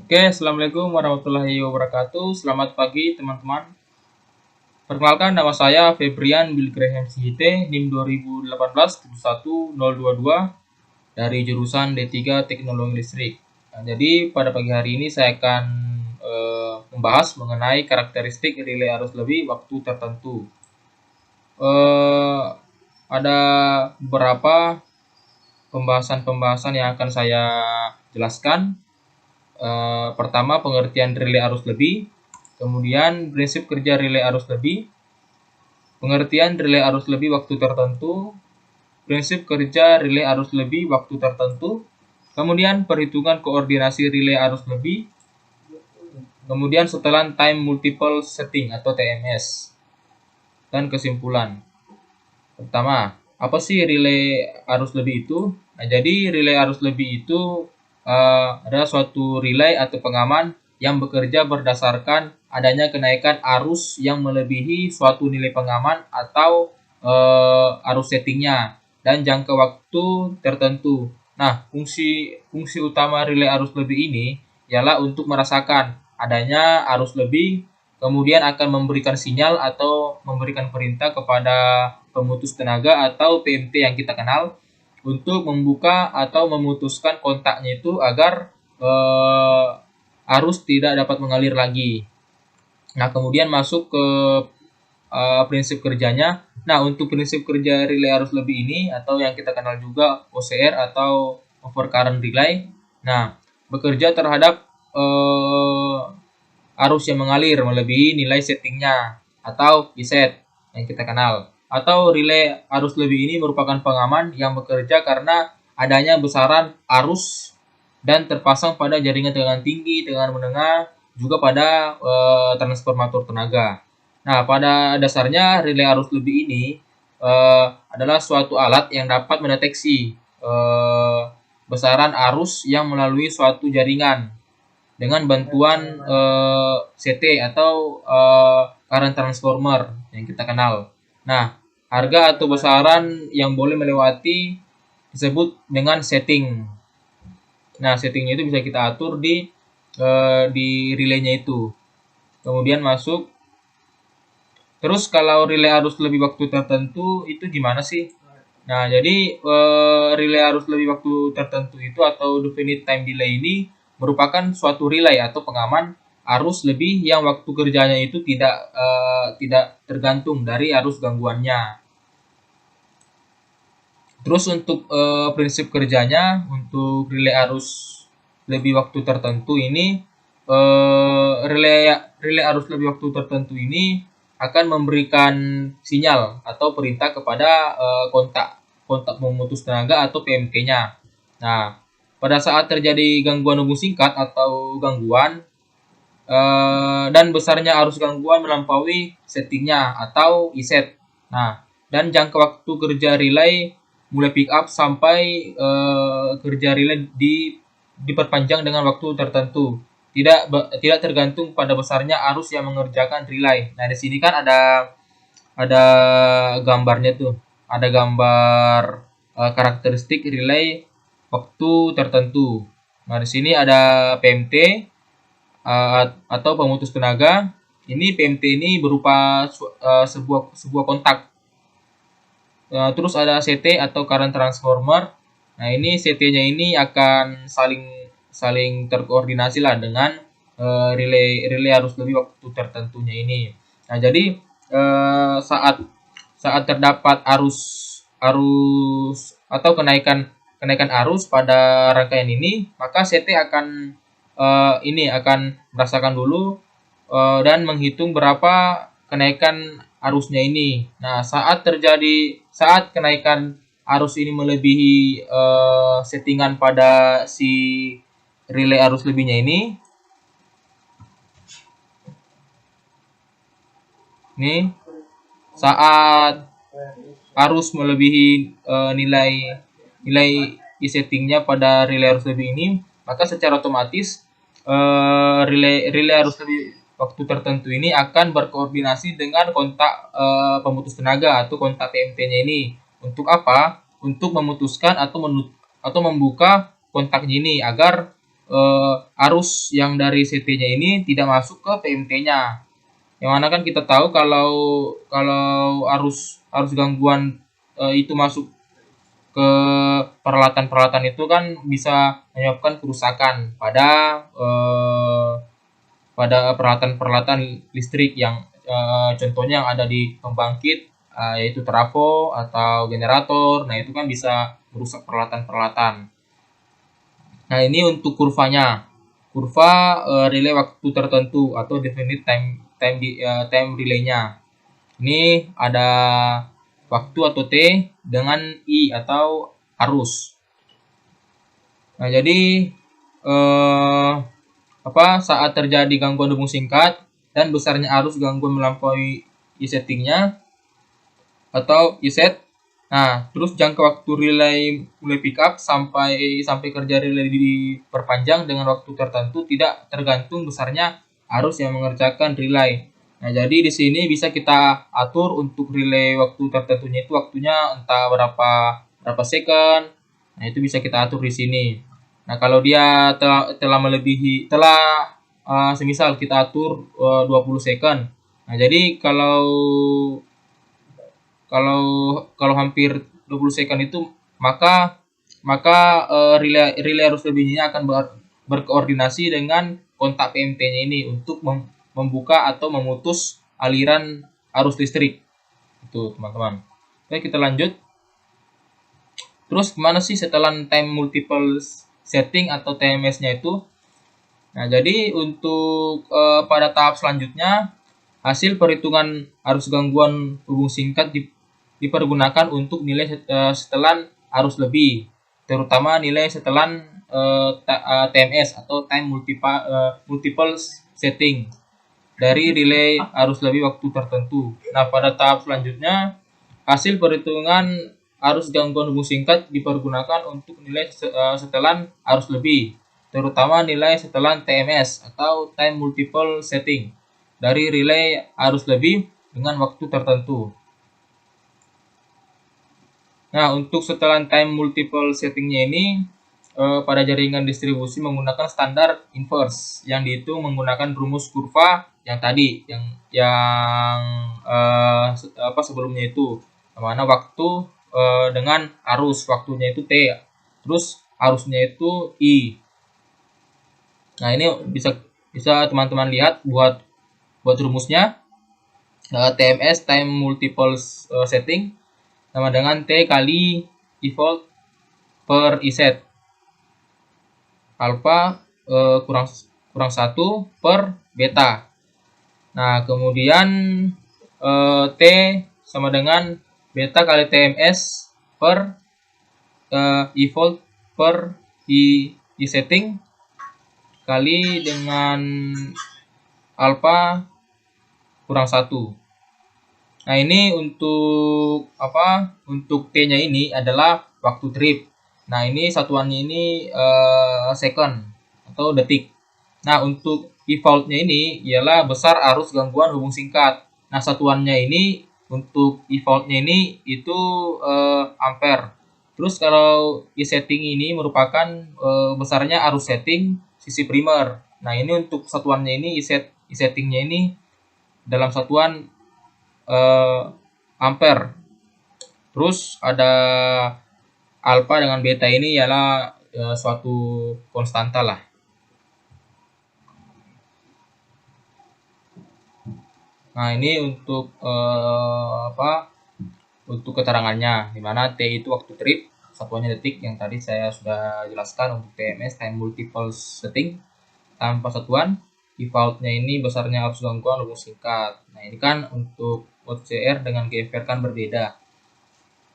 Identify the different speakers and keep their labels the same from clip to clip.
Speaker 1: Oke, Assalamualaikum warahmatullahi wabarakatuh. Selamat pagi teman-teman. Perkenalkan, nama saya Febrian Bill Graham Sihite, NIM 2018-71022 dari jurusan D3 Teknologi Listrik. Nah, jadi pada pagi hari ini saya akan membahas mengenai karakteristik relay arus lebih waktu tertentu. Ada beberapa pembahasan-pembahasan yang akan saya jelaskan. Pertama, pengertian relay arus lebih, kemudian prinsip kerja relay arus lebih, pengertian relay arus lebih waktu tertentu, prinsip kerja relay arus lebih waktu tertentu, kemudian perhitungan koordinasi relay arus lebih, kemudian setelan time multiple setting atau TMS, dan kesimpulan. Pertama, apa sih relay arus lebih itu? Nah, jadi relay arus lebih itu adalah suatu relay atau pengaman yang bekerja berdasarkan adanya kenaikan arus yang melebihi suatu nilai pengaman atau arus settingnya dan jangka waktu tertentu. Nah, fungsi utama relay arus lebih ini ialah untuk merasakan adanya arus lebih, kemudian akan memberikan sinyal atau memberikan perintah kepada pemutus tenaga atau PMT yang kita kenal untuk membuka atau memutuskan kontaknya itu agar arus tidak dapat mengalir lagi. Nah, kemudian masuk ke prinsip kerjanya. Nah, untuk prinsip kerja relay arus lebih ini atau yang kita kenal juga OCR atau overcurrent relay. Nah, bekerja terhadap arus yang mengalir melebihi nilai settingnya atau preset yang kita kenal. Atau relay arus lebih ini merupakan pengaman yang bekerja karena adanya besaran arus dan terpasang pada jaringan tegangan tinggi, tegangan menengah, juga pada transformator tenaga. Nah, pada dasarnya relay arus lebih ini adalah suatu alat yang dapat mendeteksi besaran arus yang melalui suatu jaringan dengan bantuan CT atau current transformer yang kita kenal. Nah, harga atau besaran yang boleh melewati disebut dengan setting. Nah, settingnya itu bisa kita atur di relaynya itu. Kemudian masuk. Terus kalau relay arus lebih waktu tertentu itu gimana sih? Nah, jadi relay arus lebih waktu tertentu itu atau definite time delay ini merupakan suatu relay atau pengaman arus lebih yang waktu kerjanya itu tidak tergantung dari arus gangguannya. Terus untuk prinsip kerjanya untuk relay arus lebih waktu tertentu ini relay arus lebih waktu tertentu ini akan memberikan sinyal atau perintah kepada kontak pemutus tenaga atau PMT-nya. Nah, pada saat terjadi gangguan hubung singkat atau gangguan dan besarnya arus gangguan melampaui settingnya atau iset. Nah, dan jangka waktu kerja relay mulai pick up sampai kerja relay diperpanjang dengan waktu tertentu. Tidak tergantung pada besarnya arus yang mengerjakan relay. Nah, di sini kan ada gambarnya tuh. Ada gambar karakteristik relay waktu tertentu. Nah, di sini ada PMT atau pemutus tenaga. Ini PMT ini berupa sebuah kontak. Terus ada CT atau current transformer. Nah, ini CT-nya ini akan saling terkoordinasi lah dengan relay arus lebih waktu tertentunya ini. Nah, jadi saat terdapat arus atau kenaikan arus pada rangkaian ini, maka CT akan merasakan dulu dan menghitung berapa kenaikan arusnya ini. Nah, saat kenaikan arus ini melebihi settingan pada si relay arus lebihnya ini, saat arus melebihi nilai settingnya pada relay arus lebih ini, maka secara otomatis relay arus lebih waktu tertentu ini akan berkoordinasi dengan kontak pemutus tenaga atau kontak PMT-nya ini. Untuk apa? Untuk memutuskan atau membuka kontaknya ini agar arus yang dari CT-nya ini tidak masuk ke PMT-nya. Yang mana kan kita tahu kalau arus gangguan itu masuk ke peralatan-peralatan itu kan bisa menyebabkan kerusakan pada peralatan-peralatan listrik yang contohnya yang ada di pembangkit, yaitu trafo atau generator. Nah, itu kan bisa merusak peralatan-peralatan. Nah, ini untuk kurvanya. Kurva relay waktu tertentu atau definite time relay-nya. Ini ada waktu atau T dengan I atau arus. Nah, jadi saat terjadi gangguan hubung singkat dan besarnya arus gangguan melampaui settingnya atau set. Nah, terus jangka waktu relay mulai pick up sampai kerja relay diperpanjang dengan waktu tertentu tidak tergantung besarnya arus yang mengerjakan relay. Nah, jadi di sini bisa kita atur untuk relay waktu tertentunya itu waktunya entah berapa second. Nah, itu bisa kita atur di sini. Nah, kalau dia telah melebihi semisal kita atur 20 second. Nah, jadi kalau hampir 20 second itu maka relay arus lebihnya akan berkoordinasi dengan kontak PMT-nya ini untuk membuka atau memutus aliran arus listrik. Itu, teman-teman. Oke, kita lanjut. Terus gimana sih setelah time multiple setting atau TMS-nya itu? Nah, jadi untuk pada tahap selanjutnya hasil perhitungan arus gangguan hubung singkat dipergunakan untuk nilai setelan arus lebih, terutama nilai setelan TMS atau time multiple setting dari relay arus lebih waktu tertentu. Nah, pada tahap selanjutnya hasil perhitungan arus gangguan hubung singkat dipergunakan untuk nilai setelan arus lebih, terutama nilai setelan TMS atau time multiple setting dari relay arus lebih dengan waktu tertentu. Nah, untuk setelan time multiple settingnya ini pada jaringan distribusi menggunakan standar inverse yang dihitung menggunakan rumus kurva yang tadi sebelumnya itu, mana waktu dengan arus, waktunya itu T, terus arusnya itu I. Nah, ini bisa teman-teman lihat buat rumusnya. TMS time multiple setting sama dengan T kali I volt per I set. Alpha kurang 1 per beta. Nah, kemudian T sama dengan beta kali TMS per I volt per I setting kali dengan alpha kurang 1. Nah, ini untuk Untuk T-nya ini adalah waktu trip. Nah, ini satuannya ini second atau detik. Nah, untuk I volt-nya ini ialah besar arus gangguan hubung singkat. Nah, satuannya ini untuk I volt-nya ini itu ampere. Terus kalau I setting ini merupakan besarnya arus setting sisi primer. Nah, ini untuk satuannya ini I settingnya ini dalam satuan ampere. Terus ada alpha dengan beta ini ialah suatu konstanta lah. Nah, ini untuk untuk keterangannya, di mana T itu waktu trip, satuannya detik yang tadi saya sudah jelaskan. Untuk TMS time multiple setting tanpa satuan, I volt-nya ini besarnya arus gangguan hubung singkat. Nah, ini kan untuk OCR dengan GFR kan berbeda.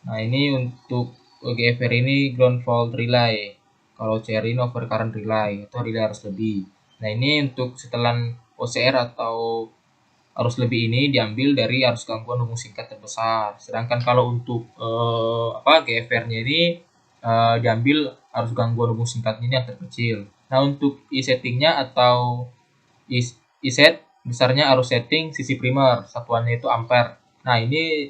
Speaker 1: Nah, ini untuk GFR ini ground fault relay. Kalau OCR ini overcurrent relay atau relay arus lebih. Nah, ini untuk setelan OCR atau arus lebih ini diambil dari arus gangguan hubung singkat terbesar. Sedangkan kalau untuk GFR-nya ini diambil arus gangguan hubung singkat ini yang terkecil. Nah, untuk I settingnya atau I set besarnya arus setting sisi primer, satuannya itu ampere. Nah, ini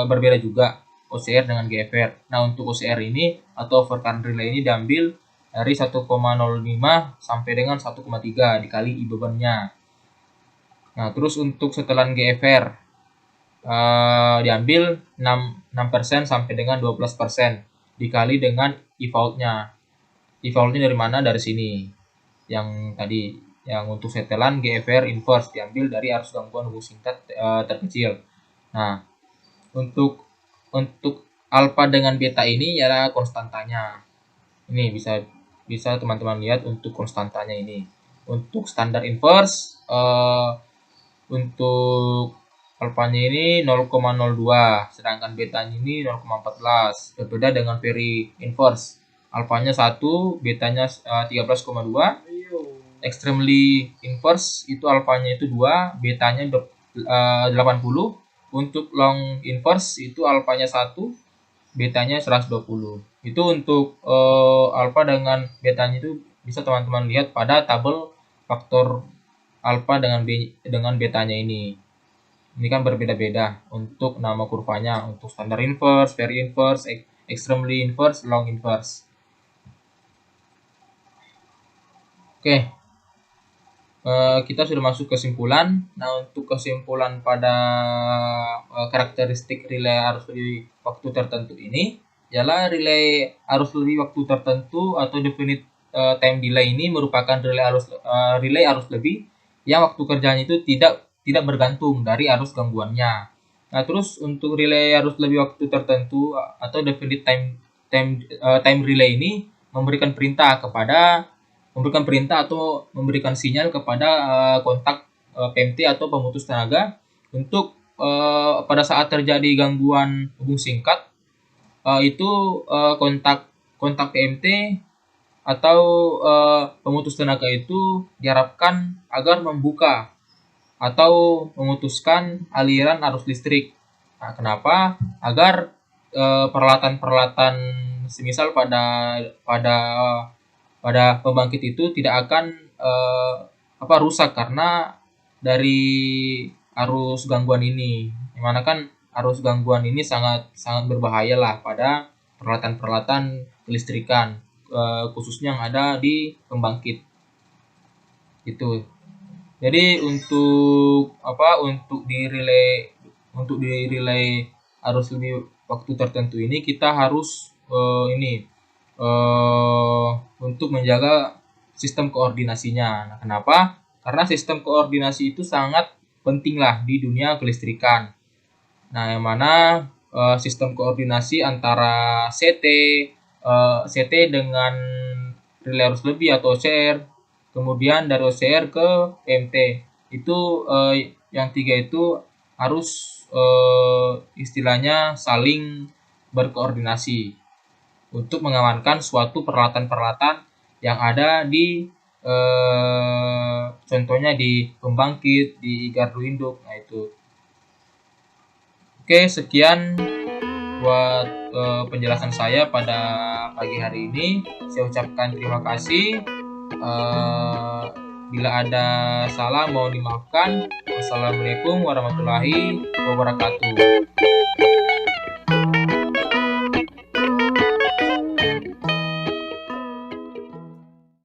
Speaker 1: berbeda juga OCR dengan GFR. Nah, untuk OCR ini atau overcurrent relay ini diambil dari 1,05 sampai dengan 1,3 dikali I bebannya. Nah, terus untuk setelan GFR diambil 6% sampai dengan 12% dikali dengan I-fault-nya. I-fault-nya dari mana? Dari sini. Yang tadi, yang untuk setelan GFR inverse diambil dari arus gangguan hubung singkat terkecil. Nah, untuk alfa dengan beta ini ialah konstantanya. Ini bisa teman-teman lihat untuk konstantanya ini. Untuk standar inverse untuk alfanya ini 0,02, sedangkan betanya ini 0,14. Berbeda dengan very inverse. Alfanya 1, betanya 13,2. Extremely inverse itu alfanya itu 2, betanya 80. Untuk long inverse itu alfanya 1, betanya 120. Itu untuk alfa dengan betanya itu bisa teman-teman lihat pada tabel faktor alfa dengan betanya ini. Ini kan berbeda-beda untuk nama kurvanya, untuk standar inverse, very inverse, extremely inverse, long inverse. Oke. Kita sudah masuk kesimpulan. Nah, untuk kesimpulan pada karakteristik relay arus lebih waktu tertentu ini ialah relay arus lebih waktu tertentu atau definite time delay ini merupakan relay arus lebih yang waktu kerjanya itu tidak bergantung dari arus gangguannya. Nah, terus untuk relay arus lebih waktu tertentu atau definite time relay ini memberikan perintah atau memberikan sinyal kepada kontak PMT atau pemutus tenaga untuk pada saat terjadi gangguan hubung singkat itu kontak PMT atau pemutus tenaga itu diharapkan agar membuka atau memutuskan aliran arus listrik. Nah, kenapa? Agar peralatan-peralatan semisal pada pembangkit itu tidak akan rusak karena dari arus gangguan ini. Dimana kan arus gangguan ini sangat berbahaya lah pada peralatan-peralatan kelistrikan, khususnya yang ada di pembangkit. Itu. Jadi untuk di relay arus lebih waktu tertentu ini kita harus untuk menjaga sistem koordinasinya. Nah, kenapa? Karena sistem koordinasi itu sangat penting lah di dunia kelistrikan. Nah, yang mana sistem koordinasi antara CT dengan relay arus lebih atau OCR, kemudian dari OCR ke PMT itu yang tiga itu harus istilahnya saling berkoordinasi untuk mengamankan suatu peralatan-peralatan yang ada di contohnya di pembangkit, di gardu induk. Nah, itu. Oke, sekian buat penjelasan saya pada pagi hari ini. Saya ucapkan terima kasih. Bila ada salah mohon dimaafkan. Wassalamualaikum warahmatullahi wabarakatuh.